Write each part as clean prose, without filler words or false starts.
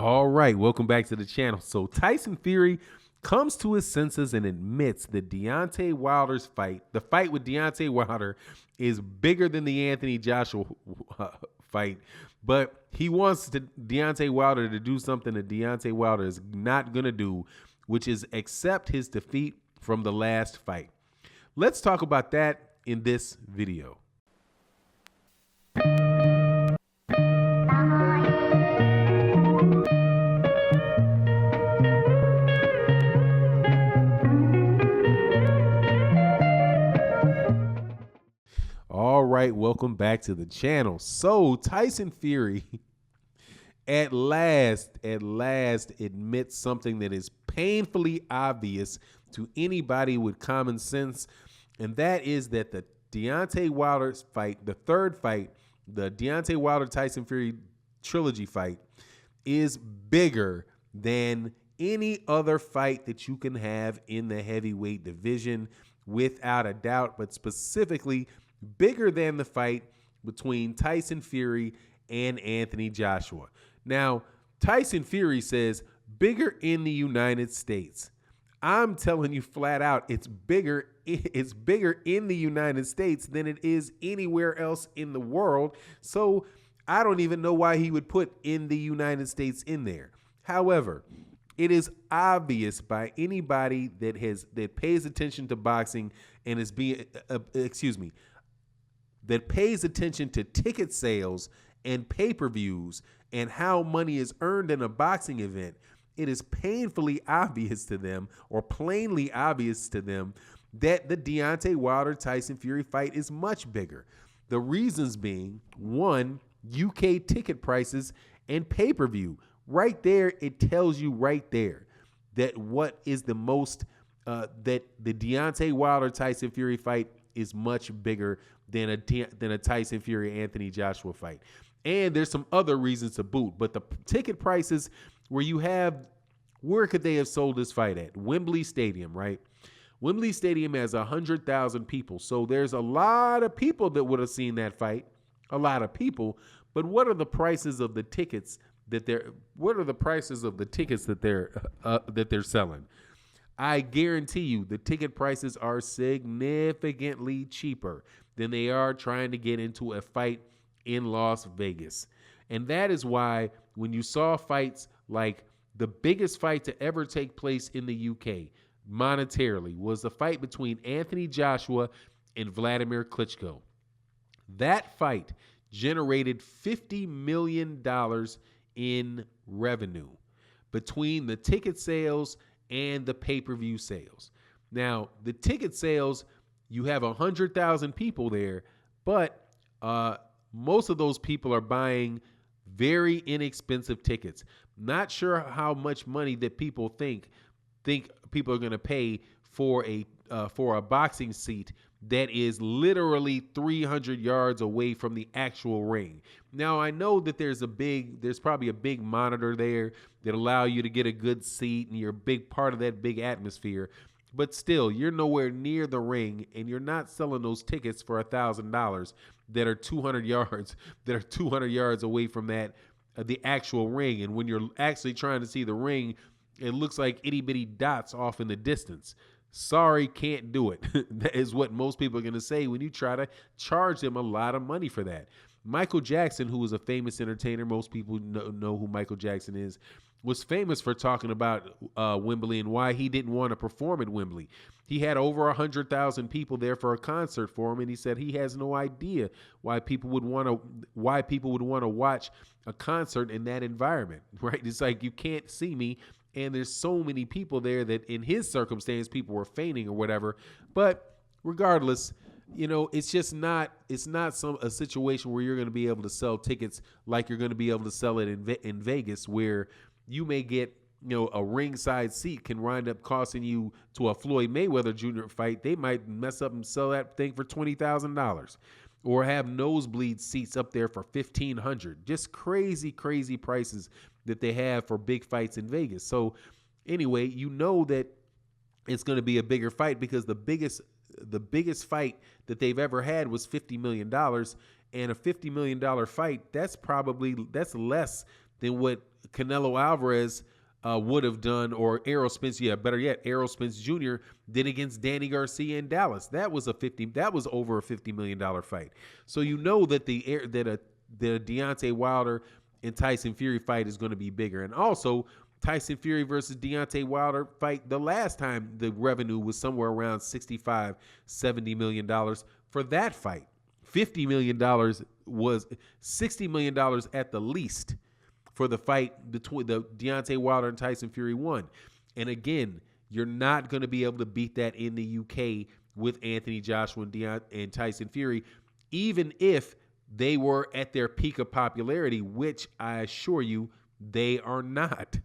All right, welcome back to the channel. So Tyson Fury comes to his senses and admits that Deontay Wilder's the fight with Deontay Wilder, is bigger than the Anthony Joshua fight, but he wants Deontay Wilder to do something that Deontay Wilder is not going to do, which is accept his defeat from the last fight. Let's talk about that in this video. All right, welcome back to the channel. So Tyson Fury at last admits something that is painfully obvious to anybody with common sense, and that is that the Deontay Wilder fight, the third fight, the Deontay Wilder Tyson Fury trilogy fight, is bigger than any other fight that you can have in the heavyweight division, without a doubt, but specifically bigger than the fight between Tyson Fury and Anthony Joshua. Now, Tyson Fury says bigger in the United States. I'm telling you flat out, it's bigger in the United States than it is anywhere else in the world. So I don't even know why he would put in the United States in there. However, it is obvious by anybody that pays attention to boxing and is that pays attention to ticket sales and pay-per-views and how money is earned in a boxing event. It is painfully obvious to them, or plainly obvious to them, that the Deontay Wilder-Tyson Fury fight is much bigger. The reasons being, one, UK ticket prices and pay-per-view. Right there, it tells you right there that what is the most, that the Deontay Wilder-Tyson Fury fight is much bigger than a Tyson Fury Anthony Joshua fight. And there's some other reasons to boot, but the ticket prices where could they have sold this fight at? Wembley Stadium, right? Wembley Stadium has 100,000 people. So there's a lot of people that would have seen that fight, a lot of people. But what are the prices of the tickets that they're selling? I guarantee you the ticket prices are significantly cheaper than they are trying to get into a fight in Las Vegas. And that is why when you saw fights like the biggest fight to ever take place in the UK monetarily was the fight between Anthony Joshua and Vladimir Klitschko. That fight generated $50 million in revenue between the ticket sales and the pay-per-view sales. Now, the ticket sales, you have 100,000 people there, but most of those people are buying very inexpensive tickets. Not sure how much money that people think people are going to pay for a boxing seat that is literally 300 yards away from the actual ring. Now, I know that there's probably a big monitor there that allow you to get a good seat, and you're a big part of that big atmosphere. But still, you're nowhere near the ring, and you're not selling those tickets for $1,000 that are 200 yards away from the actual ring. And when you're actually trying to see the ring, it looks like itty bitty dots off in the distance. Sorry, can't do it. That is what most people are going to say when you try to charge them a lot of money for that. Michael Jackson, who was a famous entertainer, most people know who Michael Jackson is, was famous for talking about Wembley and why he didn't want to perform at Wembley. He had over 100,000 people there for a concert for him, and he said he has no idea why people would want to watch a concert in that environment. Right? It's like, you can't see me. And there's so many people there that in his circumstance, people were fainting or whatever. But regardless, it's not a situation where you're going to be able to sell tickets like you're going to be able to sell it in Vegas, where you may get, a ringside seat can wind up costing you, to a Floyd Mayweather Jr. fight, they might mess up and sell that thing for $20,000. Or have nosebleed seats up there for $1,500. Just crazy, crazy prices that they have for big fights in Vegas. So anyway, that it's going to be a bigger fight because the biggest fight that they've ever had was $50 million. And a $50 million fight, that's less than what Canelo Alvarez would have done, or Errol Spence, better yet, Errol Spence Jr. did against Danny Garcia in Dallas. That was over a $50 million fight. So you know that the Deontay Wilder and Tyson Fury fight is going to be bigger. And also, Tyson Fury versus Deontay Wilder fight, the last time the revenue was somewhere around $65-70 million for that fight. $50 million was $60 million at the least for the fight between the Deontay Wilder and Tyson Fury won. And again, you're not going to be able to beat that in the UK with Anthony Joshua and Tyson Fury, even if they were at their peak of popularity, which I assure you they are not.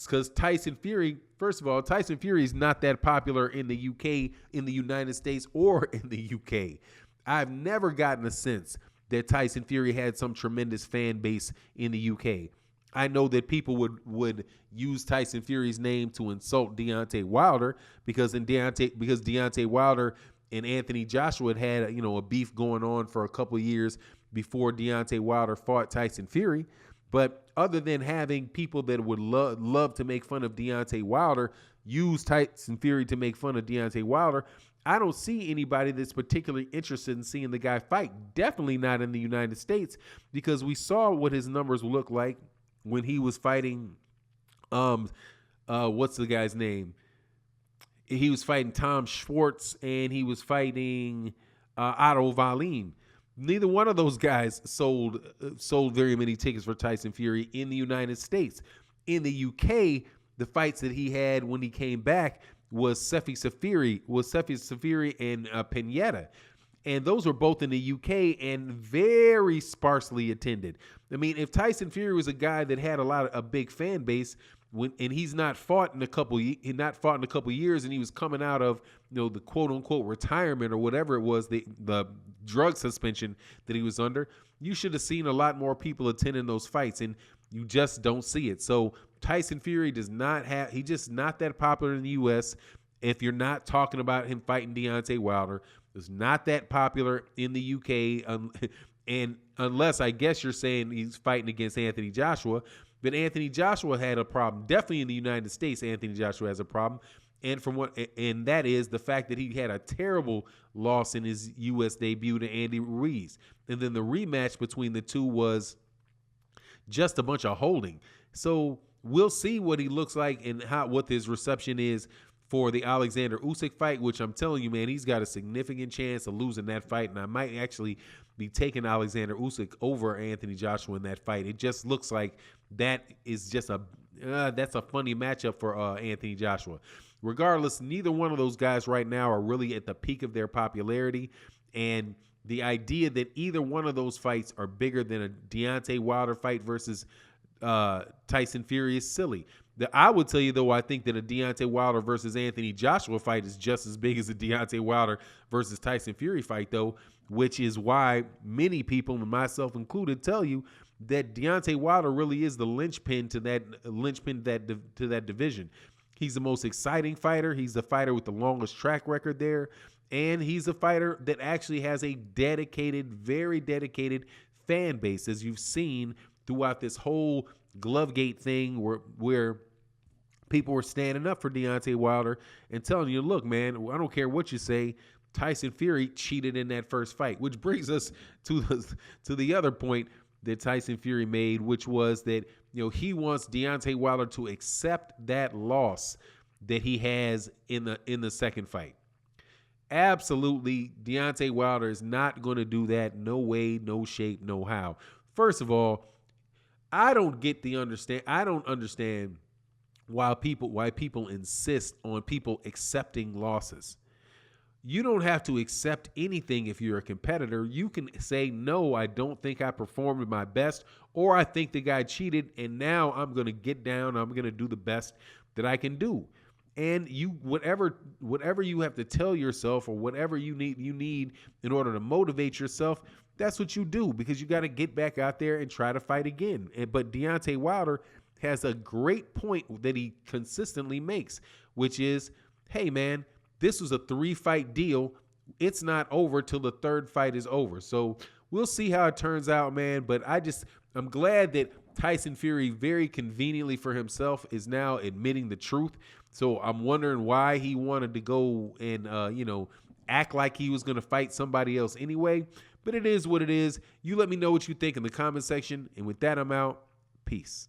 Because Tyson Fury, first of all, Tyson Fury is not that popular in the UK, in the United States, or in the UK. I've never gotten a sense that Tyson Fury had some tremendous fan base in the UK. I know that people would use Tyson Fury's name to insult Deontay Wilder because Deontay Wilder and Anthony Joshua had a beef going on for a couple of years before Deontay Wilder fought Tyson Fury. But other than having people that would love to make fun of Deontay Wilder use Tyson Fury to make fun of Deontay Wilder, I don't see anybody that's particularly interested in seeing the guy fight. Definitely not in the United States, because we saw what his numbers look like when he was fighting, what's the guy's name? He was fighting Tom Schwartz, and he was fighting Otto Wallin. Neither one of those guys sold very many tickets for Tyson Fury in the United States. In the UK, the fights that he had when he came back was Sefi Safiri and Pineda. And those were both in the UK and very sparsely attended. I mean, if Tyson Fury was a guy that had a big fan base, and he's not fought in a couple years, and he was coming out of the quote unquote retirement or whatever it was, the drug suspension that he was under, you should have seen a lot more people attending those fights, and you just don't see it. So Tyson Fury he's just not that popular in the US. If you're not talking about him fighting Deontay Wilder, it's not that popular in the UK, and unless I guess you're saying he's fighting against Anthony Joshua. But Anthony Joshua had a problem. Definitely in the United States, Anthony Joshua has a problem. And that is the fact that he had a terrible loss in his U.S. debut to Andy Ruiz. And then the rematch between the two was just a bunch of holding. So we'll see what he looks like and what his reception is for the Alexander Usyk fight, which I'm telling you, man, he's got a significant chance of losing that fight. And I might actually be taking Alexander Usyk over Anthony Joshua in that fight. It just looks like that is just that's a funny matchup for Anthony Joshua. Regardless, neither one of those guys right now are really at the peak of their popularity. And the idea that either one of those fights are bigger than a Deontay Wilder fight versus Tyson Fury is silly. I would tell you, though, I think that a Deontay Wilder versus Anthony Joshua fight is just as big as a Deontay Wilder versus Tyson Fury fight, though, which is why many people, and myself included, tell you that Deontay Wilder really is the linchpin to that division. He's the most exciting fighter. He's the fighter with the longest track record there, and he's a fighter that actually has a very dedicated fan base, as you've seen throughout this whole Glovegate thing, where people were standing up for Deontay Wilder and telling you, look, man, I don't care what you say, Tyson Fury cheated in that first fight, which brings us to the other point that Tyson Fury made, which was that he wants Deontay Wilder to accept that loss that he has in the second fight. Absolutely, Deontay Wilder is not going to do that. No way, no shape, no how. First of all, I don't understand why people insist on people accepting losses. You don't have to accept anything if you're a competitor. You can say, no, I don't think I performed at my best, or I think the guy cheated, and now I'm going to get down. I'm going to do the best that I can do. And whatever you have to tell yourself, or whatever you need in order to motivate yourself, that's what you do, because you got to get back out there and try to fight again. But Deontay Wilder has a great point that he consistently makes, which is, hey, man, this was a 3-fight deal. It's not over till the third fight is over. So we'll see how it turns out, man. But I'm glad that Tyson Fury, very conveniently for himself, is now admitting the truth. So I'm wondering why he wanted to go and, act like he was going to fight somebody else anyway. But it is what it is. You let me know what you think in the comment section. And with that, I'm out. Peace.